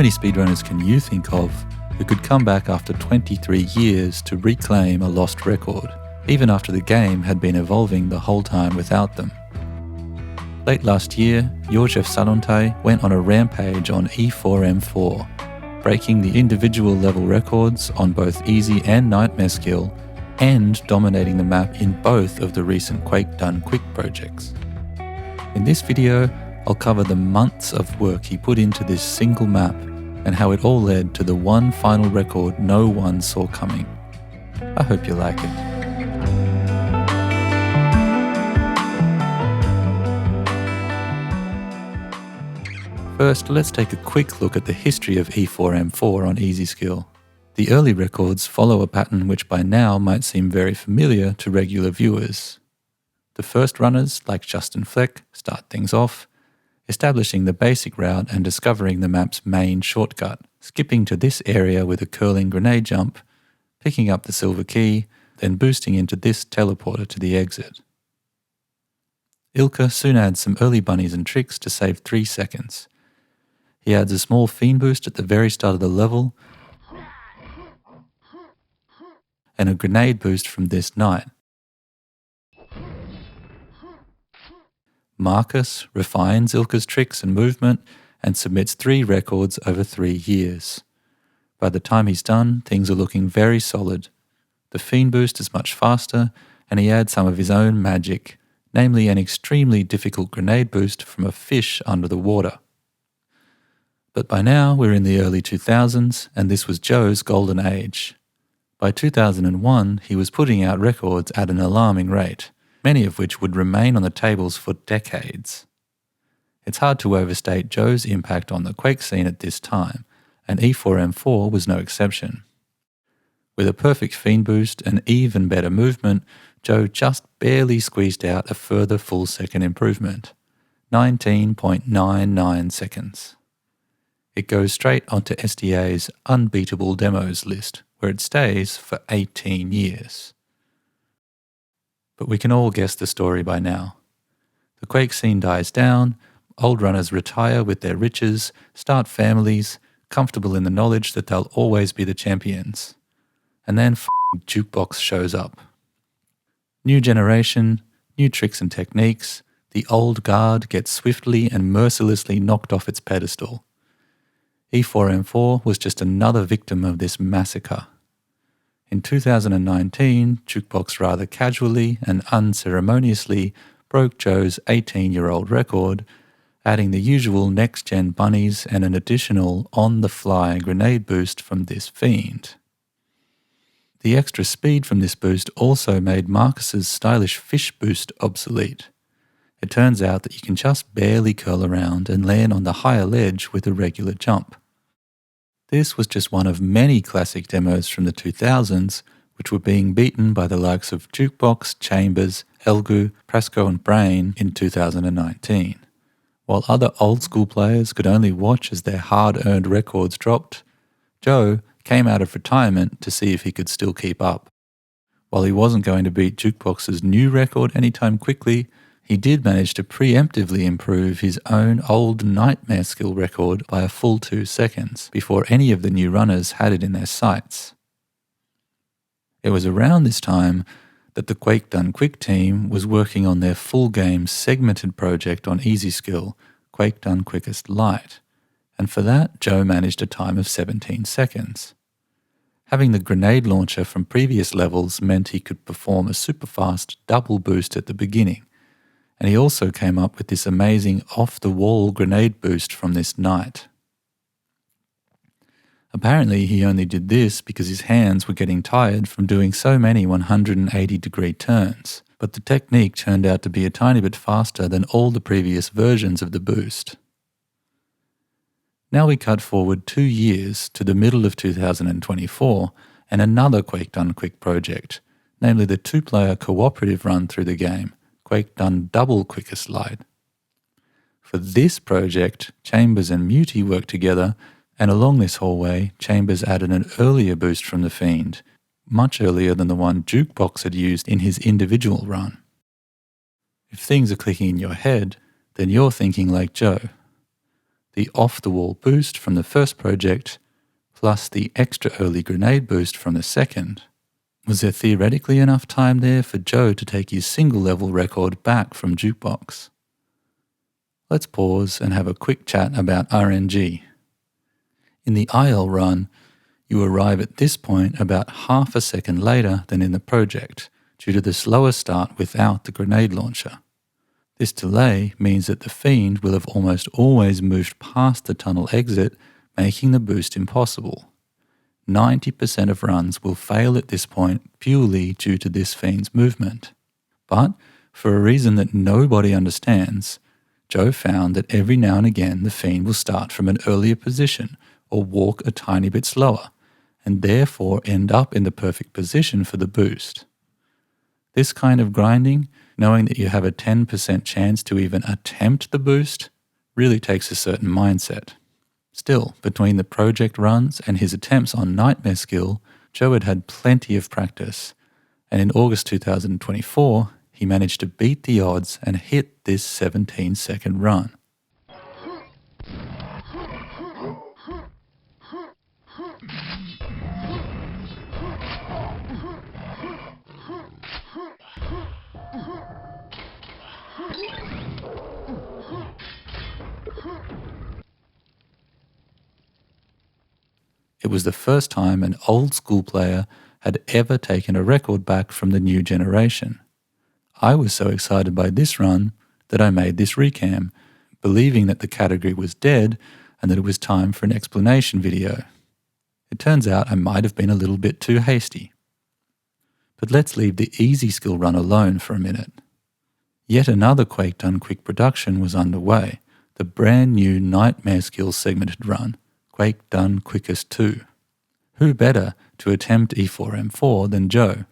many speedrunners can you think of who could come back after 23 years to reclaim a lost record, even after the game had been evolving the whole time without them? Late last year, Jozef Salontai went on a rampage on E4M4, breaking the individual level records on both easy and nightmare skill, and dominating the map in both of the recent Quake Done Quick projects. In this video, I'll cover the months of work he put into this single map and how it all led to the one final record no one saw coming. I hope you like it. First, let's take a quick look at the history of E4M4 on easy skill. The early records follow a pattern which by now might seem very familiar to regular viewers. The first runners, like Justin Fleck, start things off, establishing the basic route and discovering the map's main shortcut, skipping to this area with a curling grenade jump, picking up the silver key, then boosting into this teleporter to the exit. Ilka soon adds some early bunnies and tricks to save 3 seconds. He adds a small fiend boost at the very start of the level, and a grenade boost from this knight. Marcus refines Ilka's tricks and movement and submits 3 records over 3 years. By the time he's done, things are looking very solid. The fiend boost is much faster, and he adds some of his own magic, namely an extremely difficult grenade boost from a fish under the water. But by now we're in the early 2000s, and this was Joe's golden age. By 2001, he was putting out records at an alarming rate, many of which would remain on the tables for decades. It's hard to overstate Joe's impact on the Quake scene at this time, and E4M4 was no exception. With a perfect fiend boost and even better movement, Joe just barely squeezed out a further full second improvement, 19.99 seconds. It goes straight onto SDA's unbeatable demos list, where it stays for 18 years. But we can all guess the story by now. The Quake scene dies down, old runners retire with their riches, start families, comfortable in the knowledge that they'll always be the champions. And then Jukebox shows up. New generation, new tricks and techniques, the old guard gets swiftly and mercilessly knocked off its pedestal. E4M4 was just another victim of this massacre. In 2019, Jukebox rather casually and unceremoniously broke Joe's 18-year-old record, adding the usual next-gen bunnies and an additional on-the-fly grenade boost from this fiend. The extra speed from this boost also made Marcus's stylish fish boost obsolete. It turns out that you can just barely curl around and land on the higher ledge with a regular jump. This was just one of many classic demos from the 2000s, which were being beaten by the likes of Jukebox, Chambers, Elgu, Prasco and Brain in 2019. While other old-school players could only watch as their hard-earned records dropped, Joe came out of retirement to see if he could still keep up. While he wasn't going to beat Jukebox's new record anytime quickly, he did manage to preemptively improve his own old nightmare skill record by a full 2 seconds before any of the new runners had it in their sights. It was around this time that the Quake Done Quick team was working on their full game segmented project on easy skill, Quake Done Quickest Light, and for that Joe managed a time of 17 seconds. Having the grenade launcher from previous levels meant he could perform a super fast double boost at the beginning, and he also came up with this amazing off-the-wall grenade boost from this knight. Apparently he only did this because his hands were getting tired from doing so many 180-degree turns, but the technique turned out to be a tiny bit faster than all the previous versions of the boost. Now we cut forward 2 years to the middle of 2024 and another Quake Done Quick project, namely the 2-player cooperative run through the game, Quake Done Double Quickest Light. For this project, Chambers and Muty worked together, and along this hallway, Chambers added an earlier boost from the Fiend, much earlier than the one Jukebox had used in his individual run. If things are clicking in your head, then you're thinking like Joe. the off-the-wall boost from the first project, plus the extra early grenade boost from the second. Was there theoretically enough time there for Joe to take his single-level record back from Jukebox? Let's pause and have a quick chat about RNG. In the IL run, you arrive at this point about half a second later than in the project, due to the slower start without the grenade launcher. This delay means that the Fiend will have almost always moved past the tunnel exit, making the boost impossible. 90% of runs will fail at this point purely due to this Fiend's movement. But, for a reason that nobody understands, Joe found that every now and again the Fiend will start from an earlier position or walk a tiny bit slower, and therefore end up in the perfect position for the boost. This kind of grinding, knowing that you have a 10% chance to even attempt the boost, really takes a certain mindset. Still, between the project runs and his attempts on Nightmare skill, Joe had had plenty of practice, and in August 2024, he managed to beat the odds and hit this 17-second run. It was the first time an old school player had ever taken a record back from the new generation. I was so excited by this run that I made this recam, believing that the category was dead and that it was time for an explanation video. It turns out I might have been a little bit too hasty. But let's leave the easy skill run alone for a minute. Yet another Quake Done quick production was underway, the brand new Nightmare skill segmented run, Quake Done Quickest 2. Who better to attempt E4M4 than Joe?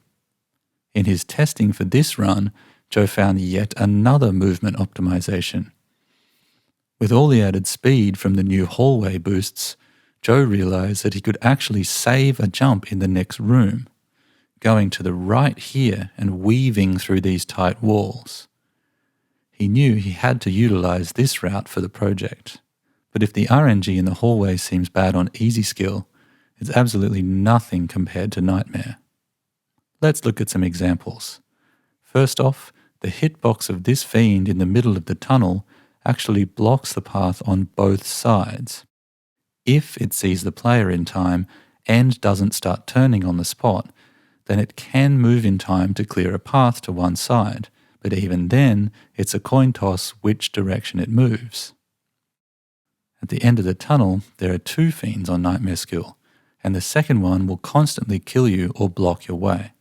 In his testing for this run, Joe found yet another movement optimization. With all the added speed from the new hallway boosts, Joe realized that he could actually save a jump in the next room, going to the right here and weaving through these tight walls. He knew he had to utilize this route for the project. But if the RNG in the hallway seems bad on easy skill, it's absolutely nothing compared to Nightmare. Let's look at some examples. First off, the hitbox of this Fiend in the middle of the tunnel actually blocks the path on both sides. If it sees the player in time and doesn't start turning on the spot, then it can move in time to clear a path to one side, but even then, it's a coin toss which direction it moves. At the end of the tunnel, there are two Fiends on Nightmare skill, and the second one will constantly kill you or block your way.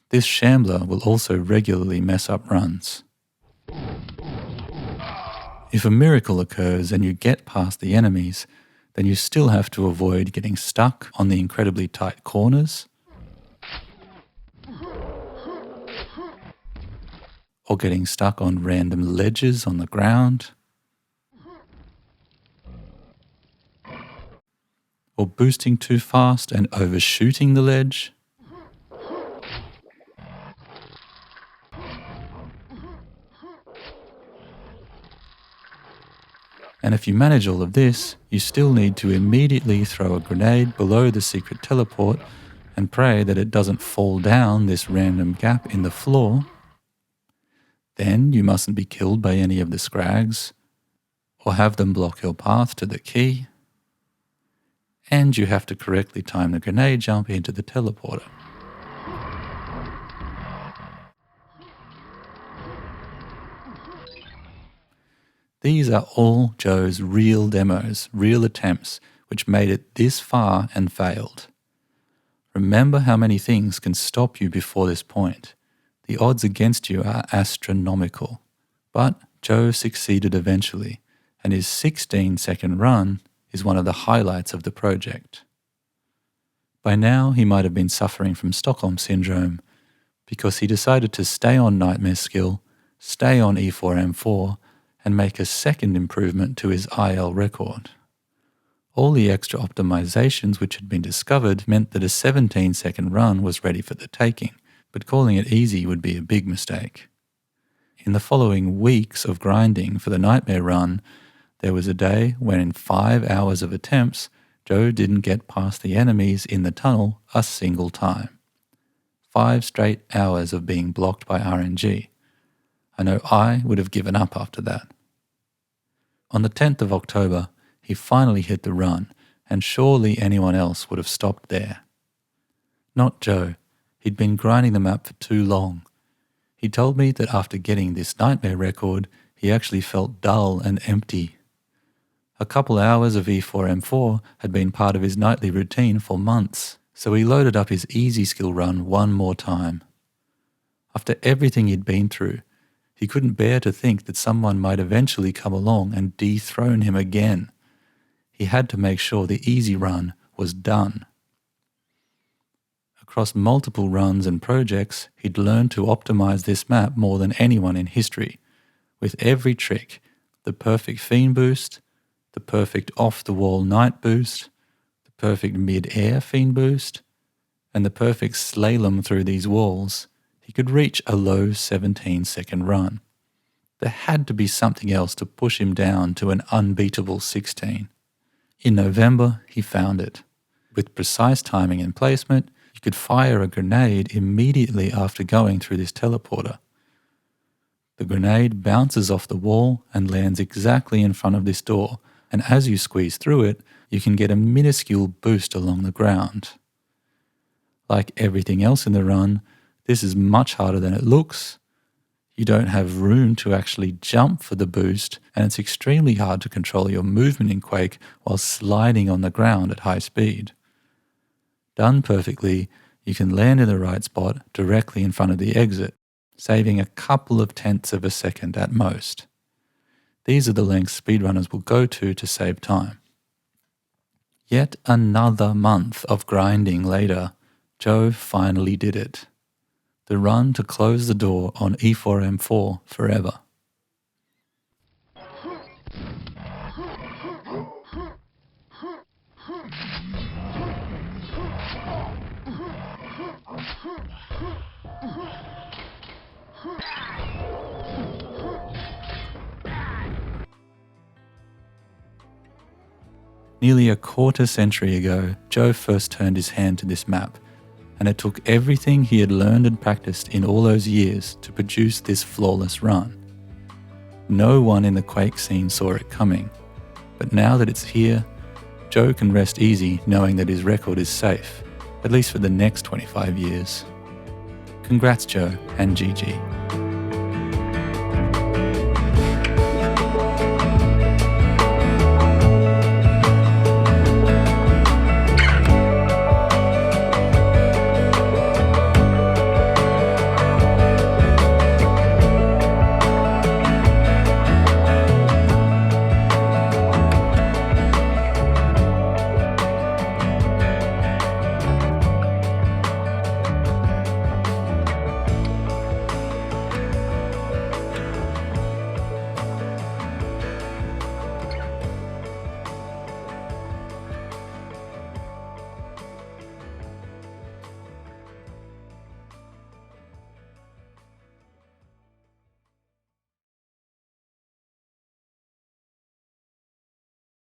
This Shambler will also regularly mess up runs. If a miracle occurs and you get past the enemies, then you still have to avoid getting stuck on the incredibly tight corners, or getting stuck on random ledges on the ground, or boosting too fast and overshooting the ledge. And if you manage all of this, you still need to immediately throw a grenade below the secret teleport and pray that it doesn't fall down this random gap in the floor. Then you mustn't be killed by any of the scrags, or have them block your path to the key. And you have to correctly time the grenade jump into the teleporter. These are all Joe's real demos, real attempts, which made it this far and failed. Remember how many things can stop you before this point. The odds against you are astronomical. But Joe succeeded eventually, and his 16-second run is one of the highlights of the project. By now, he might have been suffering from Stockholm Syndrome, because he decided to stay on Nightmare skill, stay on E4M4, and make a second improvement to his IL record. All the extra optimizations which had been discovered meant that a 17-second run was ready for the taking, but calling it easy would be a big mistake. In the following weeks of grinding for the Nightmare run, there was a day when in 5 hours of attempts, Joe didn't get past the enemies in the tunnel a single time. 5 straight hours of being blocked by RNG. I know I would have given up after that. On the 10th of October, he finally hit the run, and surely anyone else would have stopped there. Not Joe. He'd been grinding the map for too long. He told me that after getting this Nightmare record, he actually felt dull and empty. A couple hours of E4M4 had been part of his nightly routine for months, so he loaded up his easy skill run one more time. After everything he'd been through, he couldn't bear to think that someone might eventually come along and dethrone him again. He had to make sure the easy run was done. Across multiple runs and projects, he'd learned to optimize this map more than anyone in history, with every trick, the perfect fiend boost, the perfect off-the-wall night boost, the perfect mid-air fiend boost, and the perfect slalom through these walls. He could reach a low 17-second run. There had to be something else to push him down to an unbeatable 16. In November, he found it. With precise timing and placement, you could fire a grenade immediately after going through this teleporter. The grenade bounces off the wall and lands exactly in front of this door, and as you squeeze through it, you can get a minuscule boost along the ground. Like everything else in the run, this is much harder than it looks. You don't have room to actually jump for the boost, and it's extremely hard to control your movement in Quake while sliding on the ground at high speed. Done perfectly, you can land in the right spot directly in front of the exit, saving a couple of tenths of a second at most. These are the lengths speedrunners will go to save time. Yet another month of grinding later, Joe finally did it. The run to close the door on E4M4 forever. Nearly a quarter century ago, Joe first turned his hand to this map, and it took everything he had learned and practiced in all those years to produce this flawless run. No one in the Quake scene saw it coming, but now that it's here, Joe can rest easy knowing that his record is safe, at least for the next 25 years. Congrats, Joe, and GG.